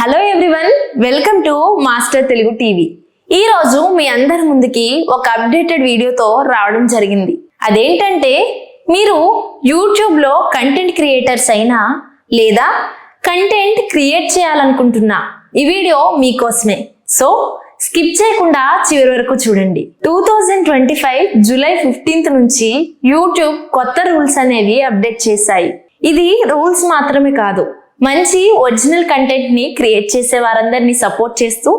Hello everyone, welcome to master Telugu TV. ఈ రోజు మీ అందరి ముందుకి ఒక అప్డేటెడ్ వీడియోతో రావడం జరిగింది. అదేంటంటే, మీరు యూట్యూబ్ లో కంటెంట్ క్రియేటర్స్ అయినా లేదా కంటెంట్ క్రియేట్ చేయాలనుకుంటున్నా ఈ వీడియో మీకోసమే. సో స్కిప్ చేయకుండా చివరి వరకు చూడండి. 2025 జూలై 15 నుంచి యూట్యూబ్ కొత్త రూల్స్ అనేవి అప్డేట్ చేశాయి. ఇది రూల్స్ మాత్రమే కాదు, మంచి ఒరిజినల్ కంటెంట్ ని క్రియేట్ చేసే వారందరినీ సపోర్ట్ చేస్తూ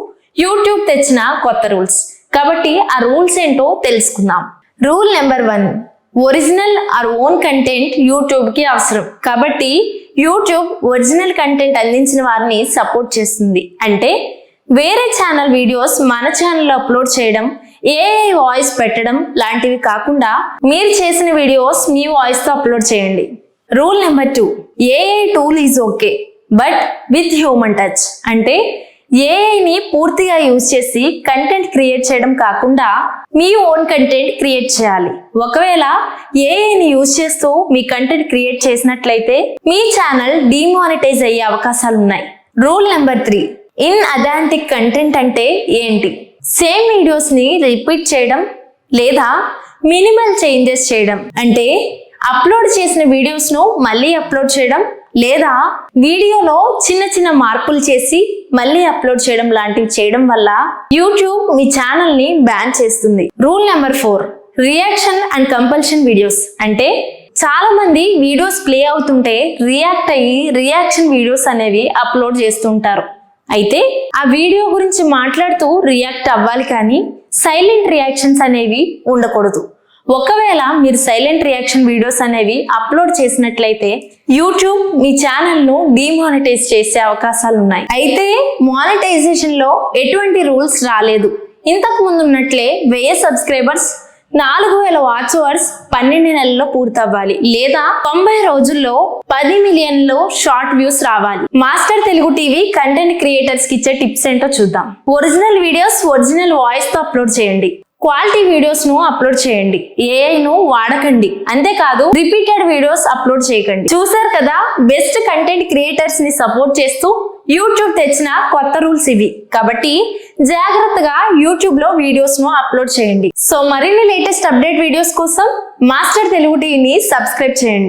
యూట్యూబ్ తెచ్చిన కొత్త రూల్స్. కాబట్టి ఆ రూల్స్ ఏంటో తెలుసుకుందాం. Rule number 1, original are own content YouTube కి అవసరం. కాబట్టి యూట్యూబ్ ఒరిజినల్ కంటెంట్ అందించిన వారిని సపోర్ట్ చేస్తుంది. అంటే వేరే ఛానల్ వీడియోస్ మన ఛానల్లో అప్లోడ్ చేయడం, ఏఐ వాయిస్ పెట్టడం లాంటివి కాకుండా మీరు చేసిన వీడియోస్ మీ వాయిస్ తో అప్లోడ్ చేయండి. Rule number 2, AI tool is okay but with human touch. అంటే ఏఐని పూర్తిగా యూజ్ చేసి కంటెంట్ క్రియేట్ చేయడం కాకుండా మీ ఓన్ కంటెంట్ క్రియేట్ చేయాలి. ఒకవేళ ఏఐని యూజ్ చేస్తూ మీ కంటెంట్ క్రియేట్ చేసినట్లయితే మీ ఛానల్ డిమానిటైజ్ అయ్యే అవకాశాలు ఉన్నాయి. Rule number 3, in authentic content అంటే ఏంటి? సేమ్ వీడియోస్ ని రిపీట్ చేయడం లేదా మినిమల్ చేంజెస్ చేయడం. అంటే అప్లోడ్ చేసిన వీడియోస్ ను మళ్ళీ అప్లోడ్ చేయడం లేదా వీడియోలో చిన్న చిన్న మార్పులు చేసి మళ్ళీ అప్లోడ్ చేయడం లాంటివి చేయడం వల్ల యూట్యూబ్ మీ ఛానల్ ని బ్యాన్ చేస్తుంది. Rule number 4, reaction and compulsion videos. అంటే చాలా మంది వీడియోస్ ప్లే అవుతుంటే రియాక్ట్ అయ్యి రియాక్షన్ వీడియోస్ అనేవి అప్లోడ్ చేస్తుంటారు. అయితే ఆ వీడియో గురించి మాట్లాడుతూ రియాక్ట్ అవ్వాలి, కానీ సైలెంట్ రియాక్షన్స్ అనేవి ఉండకూడదు. ఒకవేళ మీరు సైలెంట్ రియాక్షన్ వీడియోస్ అనేవి అప్లోడ్ చేసినట్లయితే యూట్యూబ్ మీ ఛానల్ ను డిమానిటైజ్ చేసే అవకాశాలు ఉన్నాయి. అయితే మానిటైజేషన్ లో ఎటువంటి రూల్స్ రాలేదు. ఇంతకు ముందు ఉన్నట్లే 1000 సబ్స్క్రైబర్స్ 4000 వాచ్ అవర్స్ 12 నెలల్లో పూర్తవ్వాలి, లేదా 90 రోజుల్లో 10 మిలియన్లు షార్ట్ వ్యూస్ రావాలి. Master Telugu TV content creators కి ఇచ్చే టిప్స్ ఏంటో చూద్దాం. ఒరిజినల్ వీడియోస్ ఒరిజినల్ వాయిస్ తో అప్లోడ్ చేయండి. క్వాలిటీ వీడియోస్ ను అప్లోడ్ చేయండి. ఏఐ ను వాడకండి. అంతేకాదు రిపీటెడ్ వీడియోస్ అప్లోడ్ చేయకండి. చూసారు కదా, బెస్ట్ కంటెంట్ క్రియేటర్స్ ని సపోర్ట్ చేస్తూ యూట్యూబ్ తెచ్చిన కొత్త రూల్స్ ఇవి. కాబట్టి జాగ్రత్తగా యూట్యూబ్ లో వీడియోస్ ను అప్లోడ్ చేయండి. సో మరిన్ని లేటెస్ట్ అప్డేట్ వీడియోస్ కోసం మాస్టర్ తెలుగు టీవీని సబ్స్క్రైబ్ చేయండి.